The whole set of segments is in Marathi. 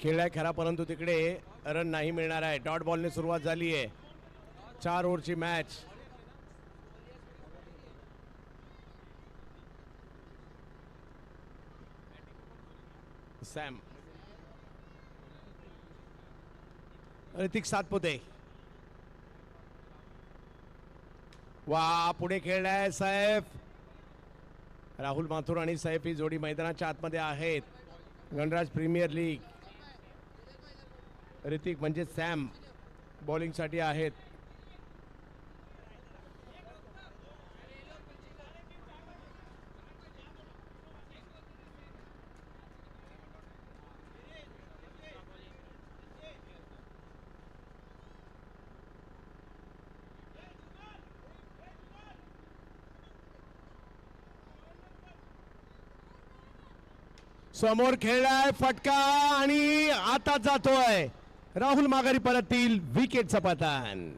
खेळलाय खरा, परंतु तिकडे रन नाही मिळणार आहे. डॉट बॉलने सुरुवात झाली आहे 4 ओव्हरची मॅच. सॅम, ऋतिक सातपुते, वा पुढे खेळलाय सैफ. राहुल माथुर आणि सैफ ही जोडी मैदानाच्या आतमध्ये आहेत. गणराज प्रीमियर लीग. ऋतिक म्हणजे सॅम बॉलिंगसाठी आहेत. समोर खेळलाय फटका आणि आता जातोय. राहुल माघारी परततील. विकेटचं पतन.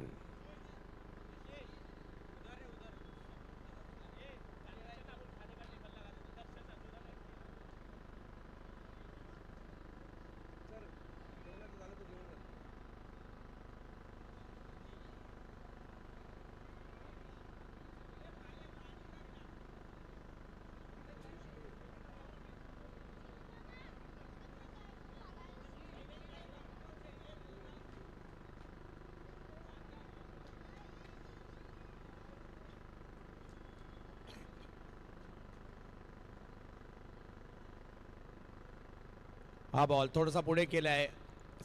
हा बॉल थोडासा पुढे केलाय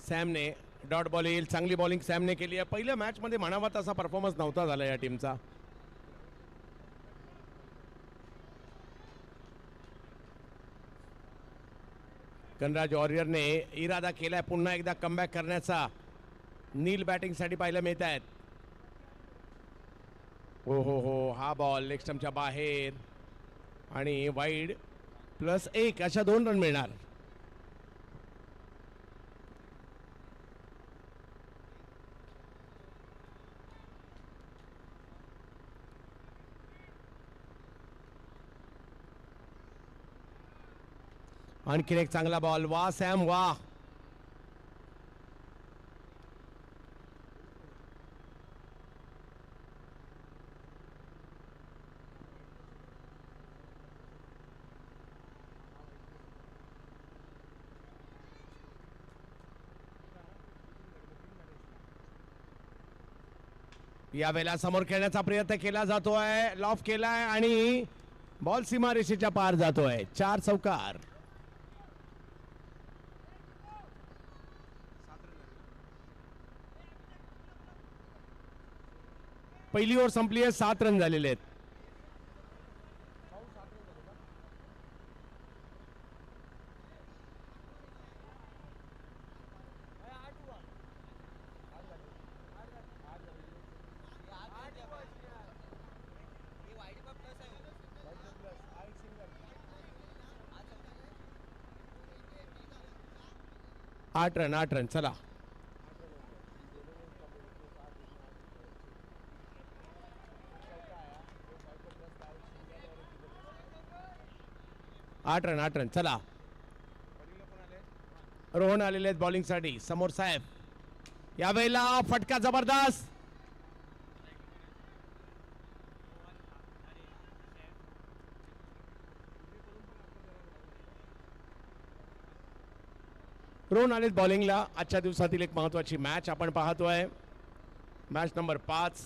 सॅमने. डॉट बॉल येईल. चांगली बॉलिंग सॅमने केली आहे. पहिल्या मॅच मध्ये म्हणावा तसा परफॉर्मन्स नव्हता झाला या टीमचा. गणराज वॉरियरने इरादा केलाय पुन्हा एकदा कमबॅक करण्याचा. नील बॅटिंग साठी पाहायला मिळत आहेत. हो हो हो, हा बॉल लेग स्टंपच्या बाहेर आणि वाईड +1 अशा 2 रन मिळणार. आणखीन एक चांगला बॉल. वा सॅम वा. यावेळेला समोर खेळण्याचा प्रयत्न केला जातोय. लॉफ केलाय आणि बॉल सीमारेषेच्या पार जातोय. 4 चौकार. पहिली ओव्हर संपली आहे. 7 रन झालेले आहेत. आठ रन चला. 8 रन चला. रोहन आलेले आहेत बॉलिंग साठी. समोर साहेब. यावेळेला फटका जबरदस्त. रोहन आलेत बॉलिंगला. आजच्या दिवसातील एक महत्वाची मॅच आपण पाहतोय. Match number 5.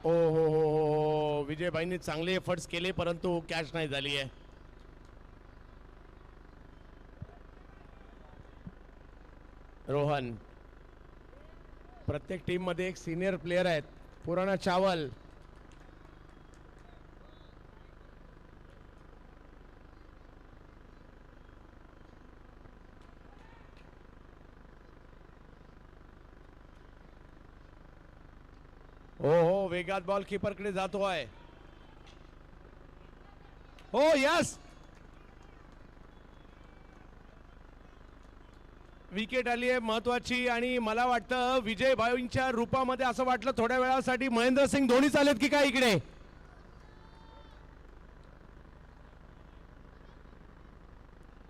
ओ हो हो हो, विजयभाईंनी चांगले एफर्ट्स केले परंतु कॅच नाही झाली आहे. रोहन, प्रत्येक टीम मध्ये एक सिनियर प्लेयर आहेत. पुराणा चावल. हो हो, वेगात बॉल कीपरकडे जातो आहे. हो यस, विकेट आली आहे महत्वाची. आणि मला वाटतं विजयभाईंच्या रूपामध्ये असं वाटलं थोड्या वेळासाठी महेंद्रसिंग धोनी चालेत की काय इकडे.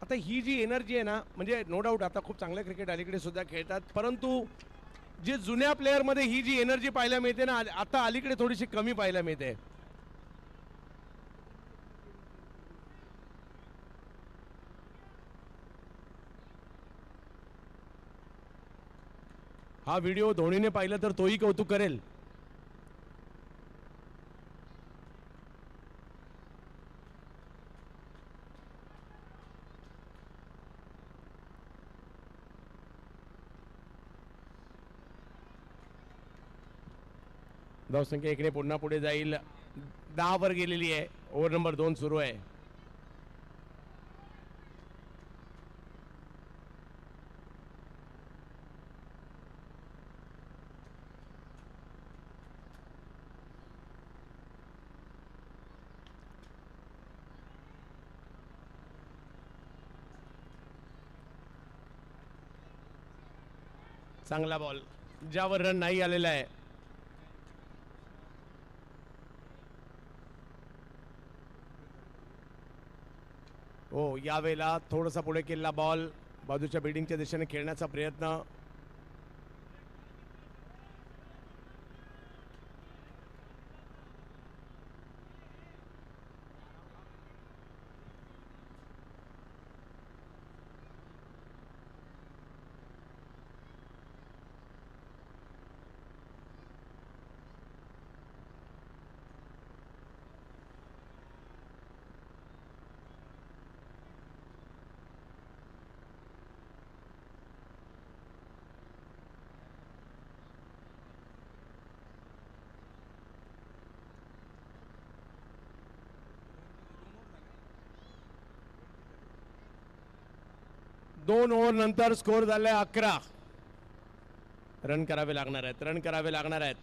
आता ही जी एनर्जी आहे ना, म्हणजे नो डाऊट आता खूप चांगलं क्रिकेट अलीकडे सुद्धा खेळतात, परंतु जे जुन्या प्लेअरमध्ये ही जी एनर्जी पाहायला मिळते ना, आता अलीकडे थोडीशी कमी पाहायला मिळते. हा व्हिडिओ धोनीने पाहिला तर तोही कौतुक करेल. धावसंख्या 1 ने पुन्हा पुढे जाईल. 10 वर गेलेली आहे. ओव्हर नंबर 2 सुरू आहे. चांगला बॉल ज्यावर रन नाही आलेला आहे. हो, यावेळेला थोडासा पुढे केलेला बॉल बाजूच्या बिल्डिंगच्या दिशेने खेळण्याचा प्रयत्न. दोन ओव्हर नंतर स्कोर झालाय 11. रन करावे लागणार आहेत. रन करावे लागणार आहेत.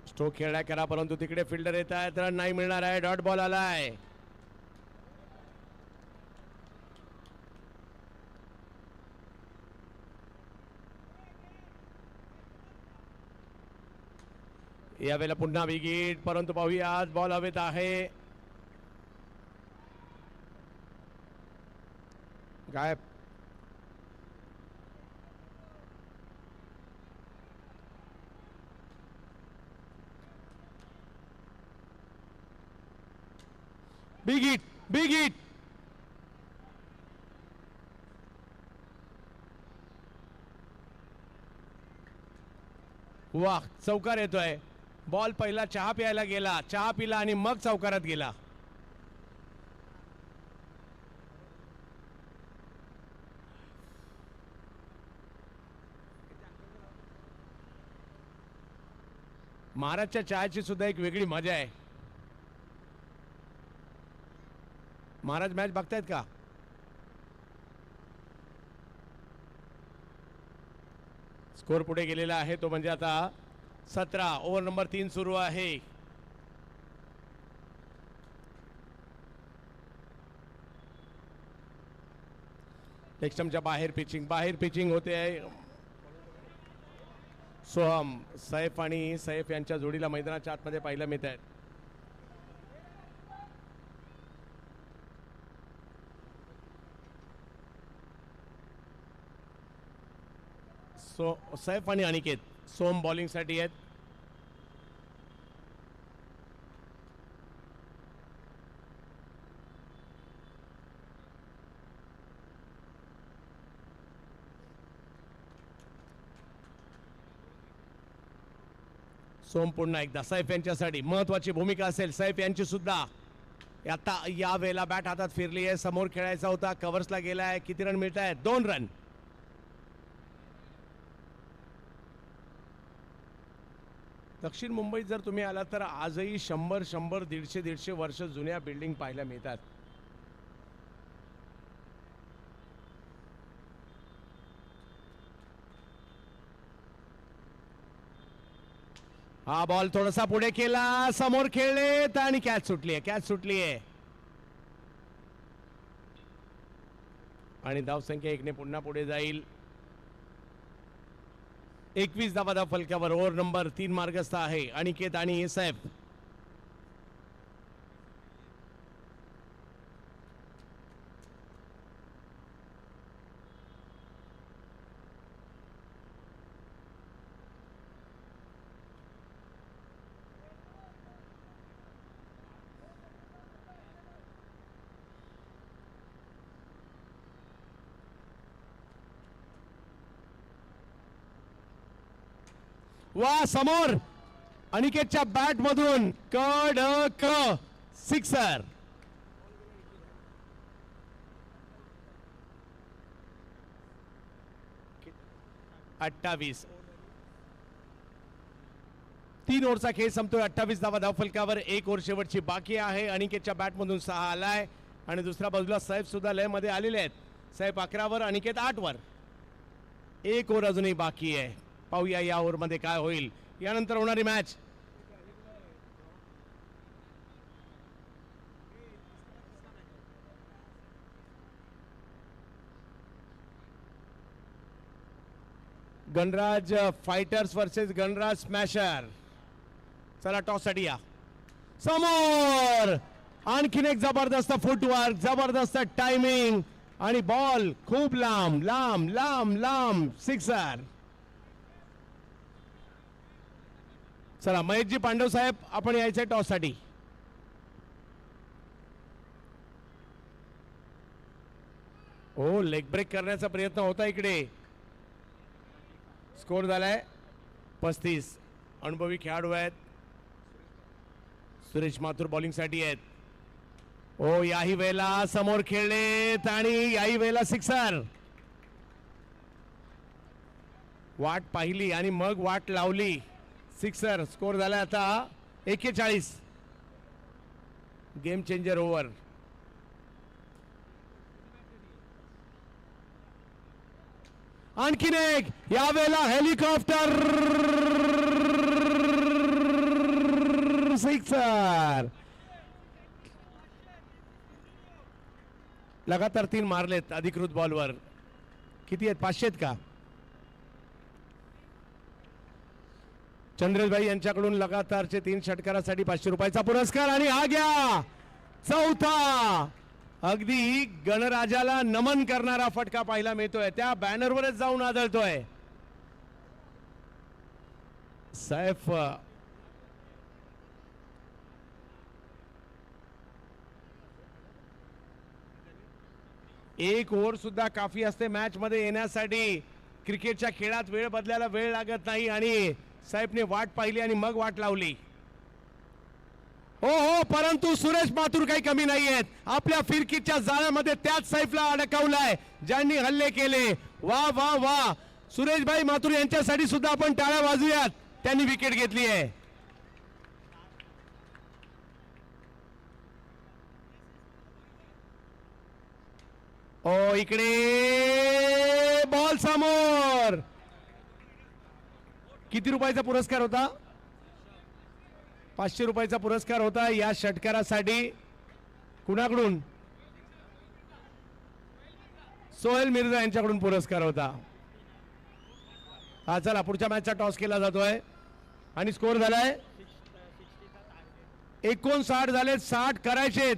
स्ट्रोक खेळला करा, परंतु तिकडे फिल्डर येत आहेत. रन नाही मिळणार आहे. डॉट बॉल आलाय. यावेळेला पुन्हा विकेट, परंतु पाहूया आज बॉल हवेत आहे. गायब. Big hit, big hit. वाह, चौकार येतोय. बॉल पहिला चहा प्यायला गेला, चहा पिला आणि मग चौकारात गेला. महाराजच्या चहाची सुद्धा एक वेगळी मजा आहे. महाराज मॅच बघतायत का? स्कोर पुढे गेलेला आहे तो म्हणजे आता 17. ओव्हर नंबर 3 सुरू आहे. एक्स्टमच्या बाहेर पिचिंग होते आहे. सोहम, सैफ आणि सैफ यांच्या जोडीला मैदानाच्या आतमध्ये पाहायला मिळत आहेत. सैफ आणि अनिकेत सोम बॉलिंग साठी आहेत. सोम पुन्हा एकदा सैफ यांच्यासाठी महत्वाची भूमिका असेल. सैफ यांची सुद्धा आता या वेळेला बॅट हातात फिरली आहे. समोर खेळायचा होता, कव्हर्सला गेलाय. किती रन मिळत आहेत? 2 रन. दक्षिण मुंबईत जर तुम्ही आलात तर आजही 100, 150 वर्ष जुन्या बिल्डिंग पाहायला मिळतात. हा बॉल थोडासा पुढे केला, समोर खेळलेत आणि कॅच सुटली आहे. आणि धावसंख्या 1 ने पुन्हा पुढे जाईल. 21 धावा फलकावर. ओव्हर नंबर 3 मार्गस्थ आहे अनिकेत आणि सैफ. वा समोर अनिकेतच्या बॅट मधून कडक सिक्सर. अठ्ठावीस. 3 ओव्हरचा खेळ संपतोय. 28 धावा धावफलकावर. 1 ओव्हर शेवटची बाकी आहे. अनिकेतच्या बॅट मधून 6 आलाय आणि दुसऱ्या बाजूला सैफ सुद्धा लय मध्ये आलेले आहेत. सैफ 11 वर, अनिकेत 8 वर. 1 ओव्हर अजूनही बाकी आहे. पाहूया या ओव्हर मध्ये काय होईल. यानंतर होणारी मॅच गणराज फायटर्स वर्सेस गणराज स्मॅशर. चला टॉस साठी या. समोर आणखीन एक जबरदस्त फुटवर्क, जबरदस्त टायमिंग आणि बॉल खूप लांब लांब लांब लांब सिक्सर. चला महेशजी पांडव साहेब आपण यायचंय टॉस साठी. हो लेग ब्रेक करण्याचा प्रयत्न होता इकडे. स्कोर झालाय 35. अनुभवी खेळाडू आहेत. सुरेश माथुर बॉलिंग साठी आहेत. ओ याही वेळेला समोर खेळलेत आणि याही वेळेला सिक्सर. वाट पाहिली आणि मग वाट लावली. सिक्सर. स्कोर झाला आता 41. Game changer over. आणखीन एक यावेळेला हेलिकॉप्टर सिक्सर. लगातार 3 मारलेत अधिकृत बॉलवर. किती आहेत? 500 आहेत का? चंद्रेशभाई यांच्याकडून लगातारचे 3 षटकारासाठी 500 रुपयाचा पुरस्कार. आणि हा घ्या 4था. अगदी गणराजाला नमन करणारा फटका पाहायला मिळतोय. त्या बॅनरवरच जाऊन आदळतोय. सैफ एक ओव्हर सुद्धा काफी असते मॅच मध्ये येण्यासाठी. क्रिकेटच्या खेळात वेळ बदलायला वेळ लागत नाही आणि सैफने वाट पाहिली आणि मग वाट लावली. हो हो परंतु सुरेश माथुर काही कमी नाही आहेत. आपल्या फिरकीच्या जाळ्यामध्ये त्याच सैफला अडकवलाय ज्यांनी हल्ले केले. वा वा वा. सुरेशभाई माथुर यांच्यासाठी सुद्धा आपण टाळ्या वाजूयात. त्यांनी विकेट घेतली आहे. ओ इकडे बॉल समोर. किती रुपयाचा पुरस्कार होता? 500 रुपयाचा पुरस्कार होता या षटकारासाठी. कुणाकडून? सोहेल मिर्झा यांच्याकडून पुरस्कार होता. हा चला पुढच्या मॅचचा टॉस केला जातोय आणि स्कोर झालाय 59 झाले. 60 करायचे.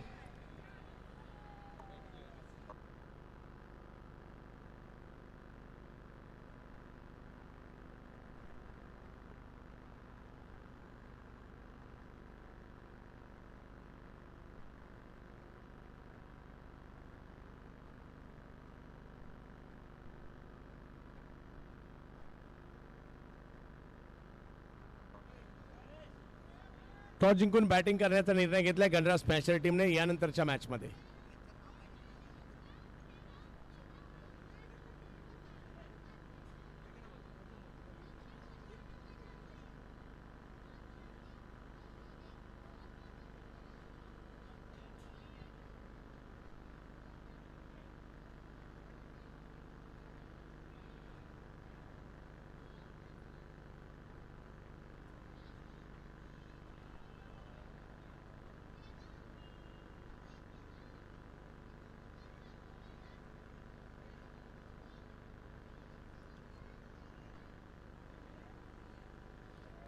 टॉस जिंकून बॅटिंग करण्याचा निर्णय घेतलाय गणराज स्मॅशर टीमने यानंतरच्या मॅच मध्ये.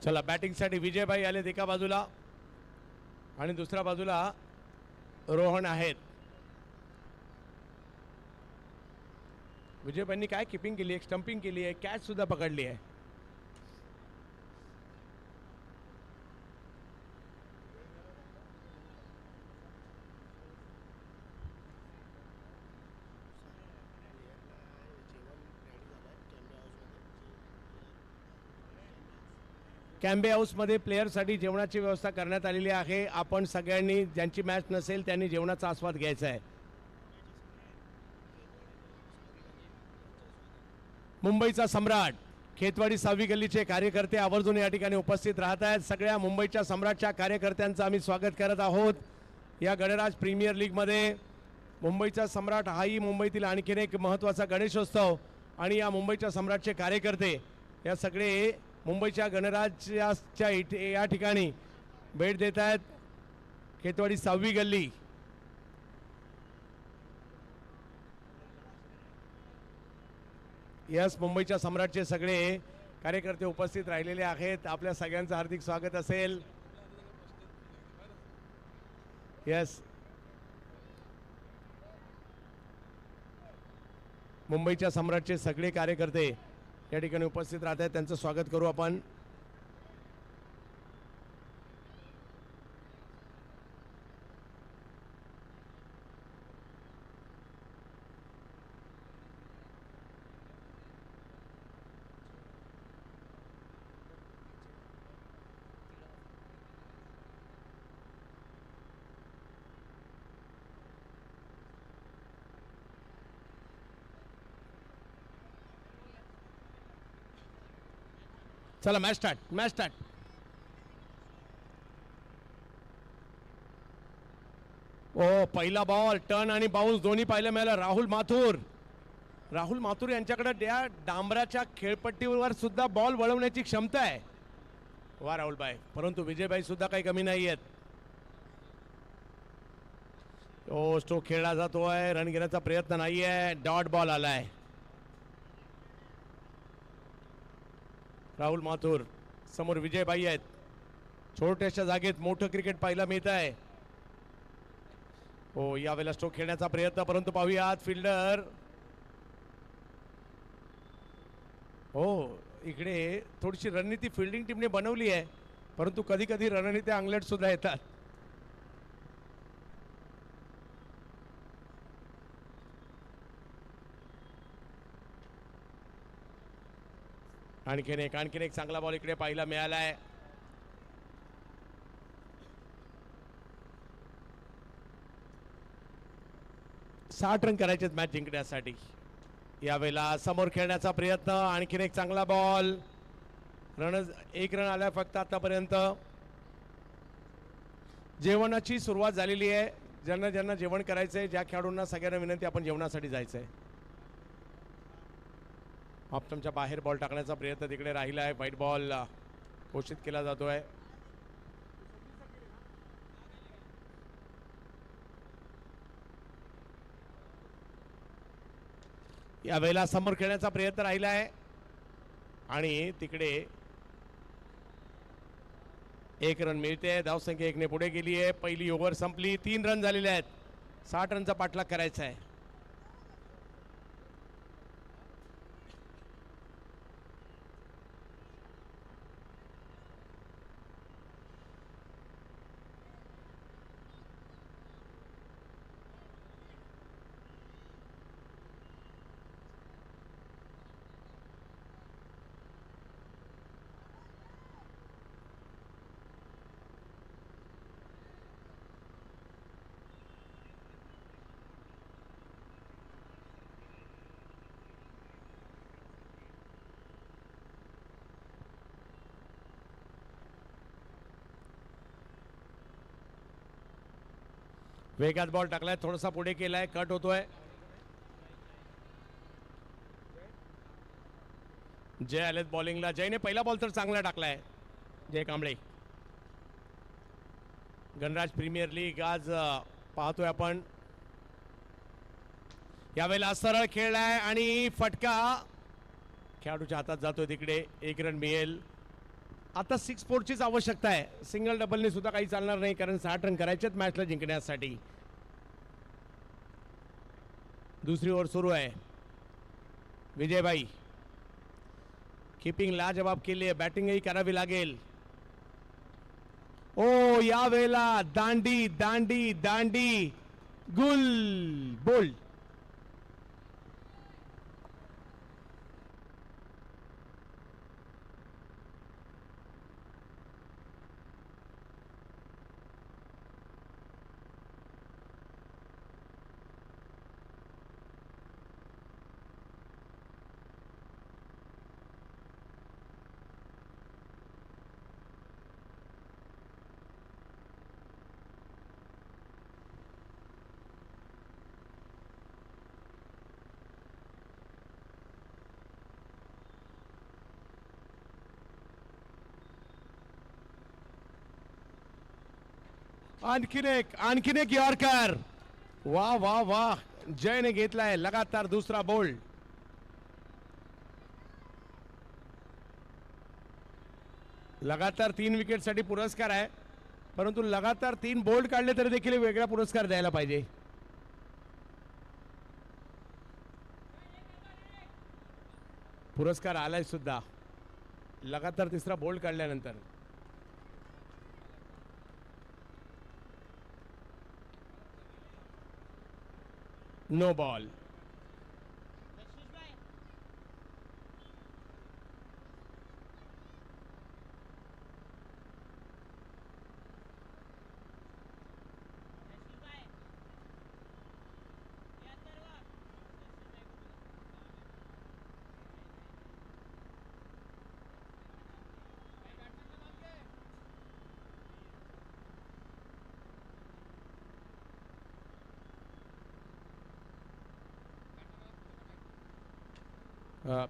चला बॅटिंगसाठी विजयभाई आलेत एका बाजूला आणि दुसऱ्या बाजूला रोहन आहेत. विजयभाईंनी काय किपिंग केली आहे, स्टंपिंग केली आहे, कॅच सुद्धा पकडली आहे. कॅम्बे हाऊसमध्ये प्लेयरसाठी जेवणाची व्यवस्था करण्यात आलेली आहे. आपण सगळ्यांनी ज्यांची मॅच नसेल त्यांनी जेवणाचा आस्वाद घ्यायचा आहे. मुंबईचा सम्राट खेतवाडी 6वी गल्लीचे कार्यकर्ते आवर्जून या ठिकाणी उपस्थित राहत आहेत. सगळ्या मुंबईच्या सम्राटच्या कार्यकर्त्यांचं आम्ही स्वागत करत आहोत या गणराज प्रीमियर लीगमध्ये. मुंबईचा सम्राट हाही मुंबईतील आणखीन एक महत्त्वाचा गणेशोत्सव आणि या मुंबईच्या सम्राटचे कार्यकर्ते या सगळे मुंबईच्या गणराज्याच्या या ठिकाणी भेट देत आहेत. खेतवाडी 6वी गल्ली यस मुंबईच्या सम्राटचे सगळे कार्यकर्ते उपस्थित राहिलेले आहेत. आपल्या सगळ्यांचं हार्दिक स्वागत असेल. यस मुंबईच्या सम्राटचे सगळे कार्यकर्ते या ठिकाणी उपस्थित राहत आहेत. त्यांचं स्वागत करू आपण. चला मॅच स्टार्ट. ओ पहिला बॉल टर्न आणि बाउन्स दोन्ही पाहायला मिळालं. राहुल माथुर यांच्याकडे या डांबराच्या खेळपट्टीवर सुद्धा बॉल वळवण्याची क्षमता आहे. वा राहुलभाई, परंतु विजयभाई सुद्धा काही कमी नाही आहेत. ओ स्ट्रोक खेळला जातोय, रन घेण्याचा प्रयत्न नाहीये, डॉट बॉल आलाय. राहुल माथुर समोर विजयभाई आहेत. छोट्याशा जागेत मोठं क्रिकेट पाहायला मिळत आहे. हो यावेळेला स्ट्रोक खेळण्याचा प्रयत्न, परंतु पाहूयात फिल्डर. हो इकडे थोडीशी रणनीती फिल्डिंग टीमने बनवली आहे, परंतु कधी कधी रणनीती अंगलट सुद्धा येतात. आणखीन एक चांगला बॉल इकडे पाहायला मिळालाय. साठ रन करायचे मॅच जिंकण्यासाठी. यावेळेला समोर खेळण्याचा प्रयत्न, आणखीन एक चांगला बॉल. एक रन आलाय फक्त आतापर्यंत. जेवणाची सुरुवात झालेली आहे. ज्यांना ज्यांना जेवण करायचंय, ज्या खेळाडूंना सगळ्यांना विनंती, आपण जेवणासाठी जायचंय. ऑप्शनच्या बाहेर बॉल टाकण्याचा प्रयत्न तिकडे राहिला आहे. व्हाईट बॉल घोषित केला जातोय. यावेळेला समोर खेळण्याचा प्रयत्न राहिला आहे आणि तिकडे एक रन मिळते. धावसंख्या 1 ने पुढे गेली आहे. पहिली ओव्हर संपली. 3 रन झालेले आहेत. 60 रनचा पाठलाग करायचा आहे. वेगात बॉल टाकलाय, थोडासा पुढे केलाय, कट होतोय. जय आलेत बॉलिंगला. जयने पहिला बॉल तर चांगला टाकलाय. जय कांबळे. गणराज प्रीमियर लीग आज पाहतोय आपण. यावेळेला सरळ खेळलाय आणि फटका खेळाडूच्या हातात जातोय. तिकडे 1 रन मिळेल. आता 6-4 चीच आवश्यकता आहे. सिंगल डबलने सुद्धा काही चालणार नाही, कारण 60 रन करायचेत मॅचला जिंकण्यासाठी. दुसरी ओव्हर सुरू आहे. विजयभाई कीपिंग लाजवाब केली आहे, बॅटिंगही करावी लागेल. ओ या वेळेला दांडी दांडी दांडी गुल बोल्ड. आणखीन एक यॉर्कर. वा वा वा, जयने घेतलाय लगातार दुसरा बोल्ड. लगातार 3 विकेटसाठी पुरस्कार आहे, परंतु लगातार 3 बोल्ड काढले तरी देखील वेगळा पुरस्कार द्यायला पाहिजे. पुरस्कार आलाय सुद्धा लगातार तिसरा बोल्ड काढल्यानंतर. No ball.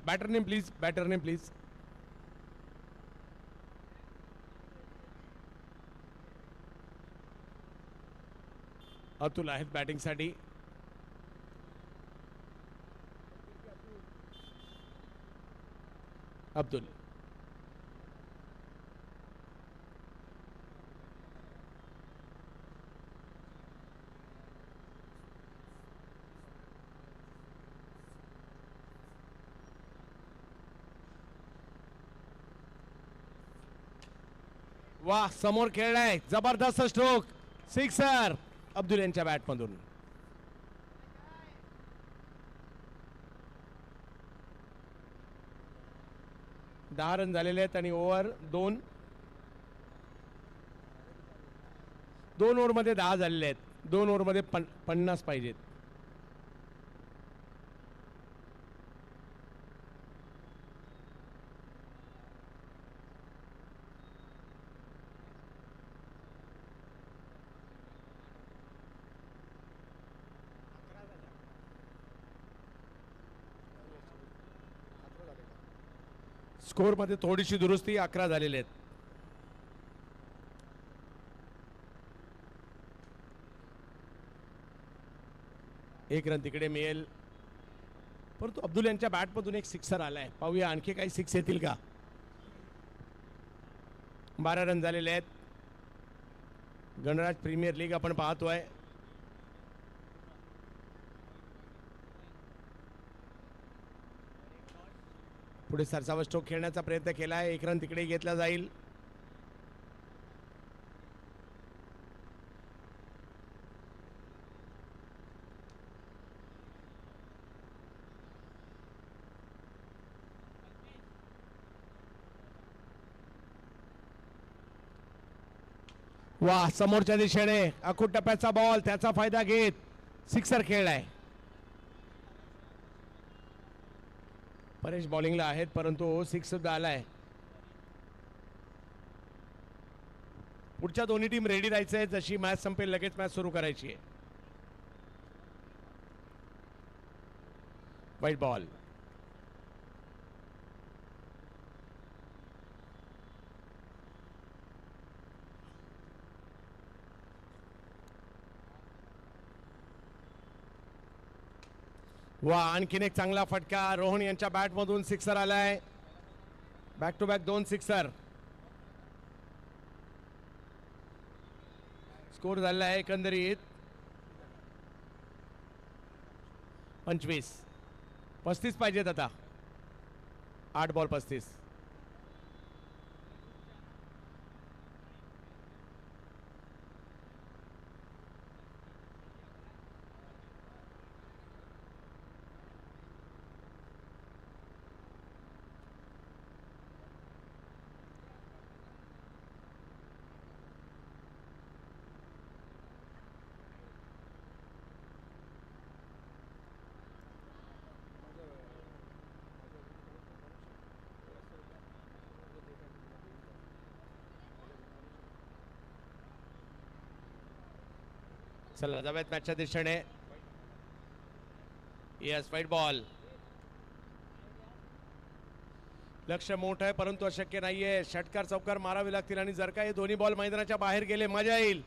Batter name please, batter name please. Atul आहेत बॅटिंगसाठी. अब्दुल. वाह, समोर खेळलाय, जबरदस्त स्ट्रोक, सिक्सर अब्दुल यांच्या बॅटमधून. दहा रन झालेले आहेत आणि ओव्हर दोन ओव्हरमध्ये 10 झालेले आहेत. 2 ओव्हरमध्ये 50 पाहिजेत. स्कोर मध्ये थोडीशी दुरुस्ती, 11 झालेले आहेत. एक रन तिकडे मिळेल, परंतु अब्दुल यांच्या बॅटमधून एक सिक्सर आलाय. पाहूया आणखी काही 6 येतील का. 12 रन झालेले आहेत. गणराज प्रीमियर लीग आपण पाहतोय. पुढे सरसावा स्ट्रोक खेळण्याचा प्रयत्न केला आहे. 1 रन तिकडे घेतला जाईल. वा, समोरच्या दिशेने अकूट टप्प्याचा बॉल, त्याचा फायदा घेत सिक्सर खेळलाय. परेश बॉलिंगला आहेत, परंतु 6 सुद्धा आलाय. पुढच्या दोन्ही टीम रेडी राहायचं आहे. जशी मॅच संपेल लगेच मॅच सुरू करायची आहे. वाईट बॉल. वा, आणखीन एक चांगला फटका. रोहन यांच्या बॅटमधून सिक्सर आलाय. Back to back 2 sixer. Score झालेला आहे एकंदरीत 25. 35 पाहिजेत आता. 8 बॉल 35. चला जाऊयात मॅचच्या दिशेने. Yes, white ball. लक्ष मोठं आहे परंतु अशक्य नाहीये. षटकार चौकार मारावे लागतील आणि जर का हे दोन्ही बॉल मैदानाच्या बाहेर गेले मजा येईल.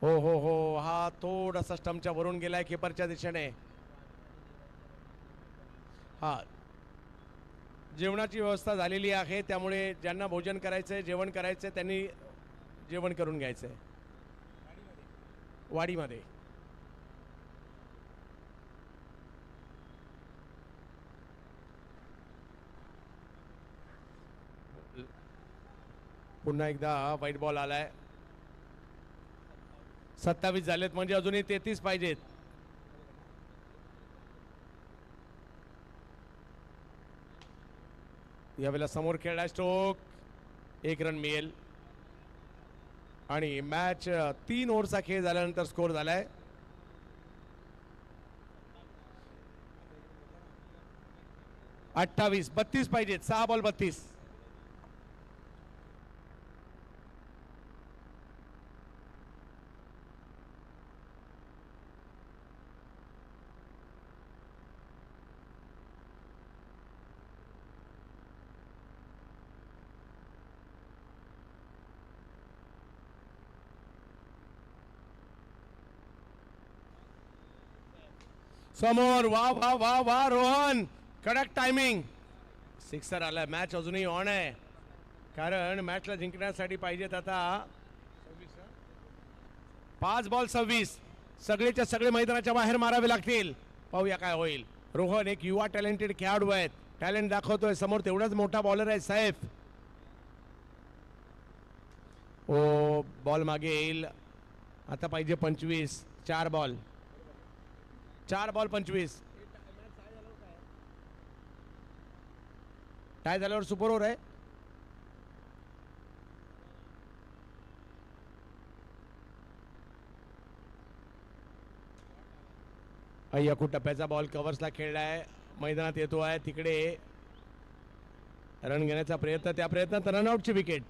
हो हो हो, हा थोडासा स्टंपच्या वरून गेलाय किपरच्या दिशेने. हा, जेवणाची व्यवस्था झालेली आहे त्यामुळे ज्यांना भोजन करायचंय जेवण करायचंय त्यांनी जेवण करून घ्यायचंय वाडीमध्ये. पुन्हा एकदा व्हाईट बॉल आलाय. 27 झालेत म्हणजे अजूनही 33 पाहिजेत. यावेळेला समोर खेळलाय स्ट्रोक. 1 रन मिळेल आणि मॅच 3 ओव्हरचा खेळ झाल्यानंतर स्कोर झालाय 28. 32 पाहिजेत. 6 बॉल 32. समोर. वा वा वा वा रोहन, कडक टायमिंग. सिक्सर आलाय. मॅच अजूनही ऑन आहे कारण मॅचला जिंकण्यासाठी पाहिजेत आता 5 बॉल 26. सगळेच्या सगळे मैदानाच्या बाहेर मारावे लागतील. पाहूया काय होईल. रोहन एक युवा टॅलेंटेड खेळाडू आहेत. टॅलेंट दाखवतोय. समोर तेवढाच मोठा बॉलर आहे सैफ. ओ, बॉल मागे येईल. आता पाहिजे 25. 4 बॉल 25. टाय झाल्यावर सुपर ओव्हर आहे. अय्याकू टप्प्याचा बॉल कव्हर्सला खेळलाय. मैदानात येतो आहे तिकडे रन घेण्याचा प्रयत्न. त्या प्रयत्नात रनआउटची विकेट.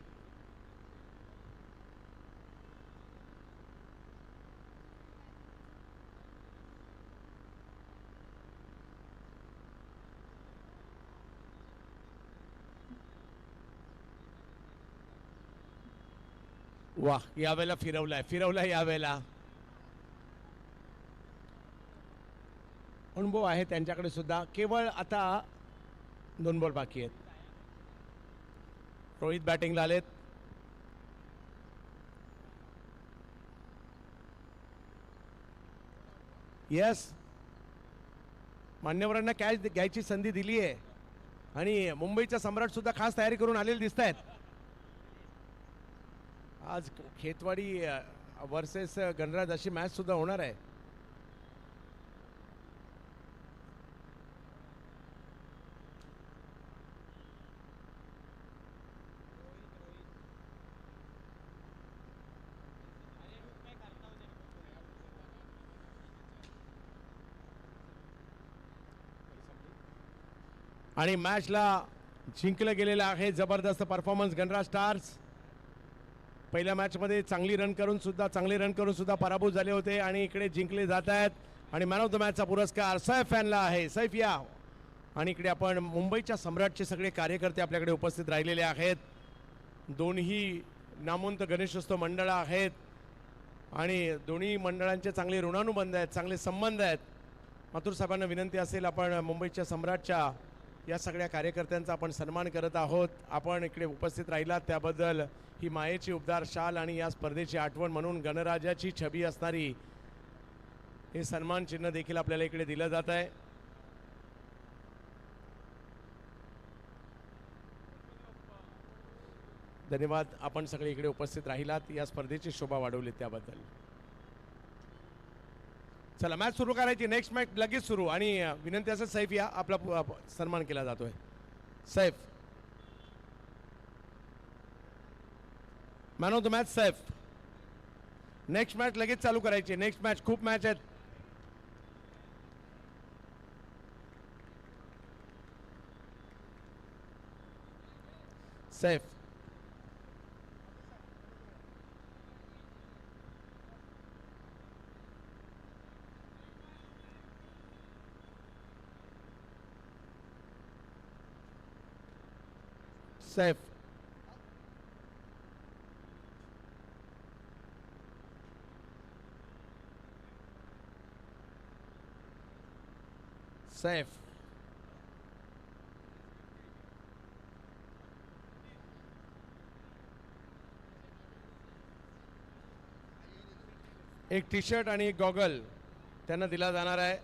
वाह, यावेळेला फिरवलाय यावेळेला. अनुभव आहे त्यांच्याकडे सुद्धा. केवळ आता 2 बॉल बाकी आहेत. रोहित बॅटिंगला आलेत. यस, मान्यवरांना कॅच घ्यायची संधी दिली आहे आणि मुंबईचा सम्राट सुद्धा खास तयारी करून आलेले दिसत आहेत. आज खेतवाडी वर्सेस गणराज अशी मॅच सुद्धा होणार आहे. आणि मॅचला जिंकलं गेलेलं आहे. जबरदस्त परफॉर्मन्स गणराज स्टार्स. पहिल्या मॅचमध्ये चांगले रन करून सुद्धा पराभूत झाले होते आणि इकडे जिंकले जात आहेत. आणि मॅन ऑफ द मॅचचा पुरस्कार सैफ यांना आहे. सैफ या. आणि इकडे आपण मुंबईच्या सम्राटचे सगळे कार्यकर्ते आपल्याकडे उपस्थित राहिलेले आहेत. दोन्ही नामवंत गणेशोत्सव मंडळ आहेत आणि दोन्ही मंडळांचे चांगले ऋणानुबंध आहेत, चांगले संबंध आहेत. माथुर साहेबांना विनंती असेल, आपण मुंबईच्या सम्राटच्या या सगळ्या कार्यकर्त्यांचा आपण सन्मान करत आहोत. आपण इकडे उपस्थित राहिलात त्याबद्दल ही मायेची उबदार शाल आणि या स्पर्धेची आठवण म्हणून गणराजाची छबी असणारी हे सन्मान चिन्ह देखील आपल्याला इकडे दिलं जात आहे. धन्यवाद, आपण सगळे इकडे उपस्थित राहिलात, या स्पर्धेची शोभा वाढवली त्याबद्दल. चला मॅच सुरू करायची. नेक्स्ट मॅच लगेच सुरू. आणि विनंती असेल सैफ या, आपला सन्मान केला जातोय. Saif, man of the match Saif. Next match लगेच चालू करायची. नेक्स्ट मॅच, खूप मॅच आहेत. सैफ, सैफ, सैफ, एक टी शर्ट आणि एक गॉगल त्यांना दिला जाणार आहे.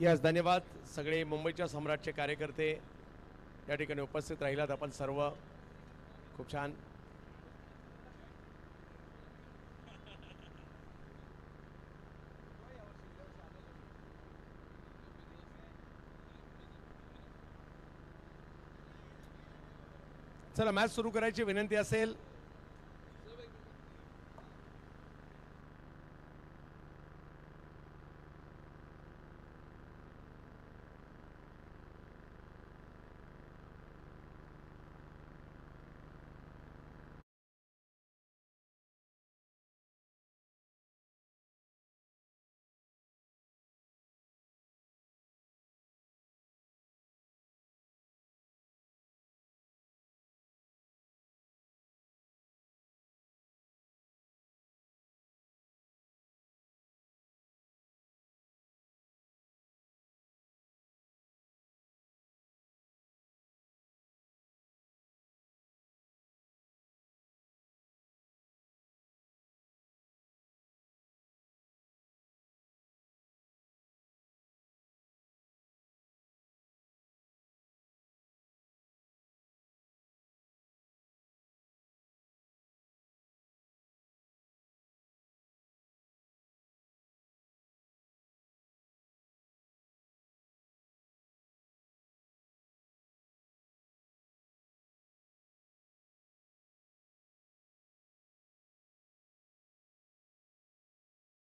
यस, धन्यवाद. सगळे मुंबईच्या सम्राटचे कार्यकर्ते या ठिकाणी उपस्थित राहिलात आपण सर्व. खूप छान. चला मॅच सुरू करायची विनंती असेल.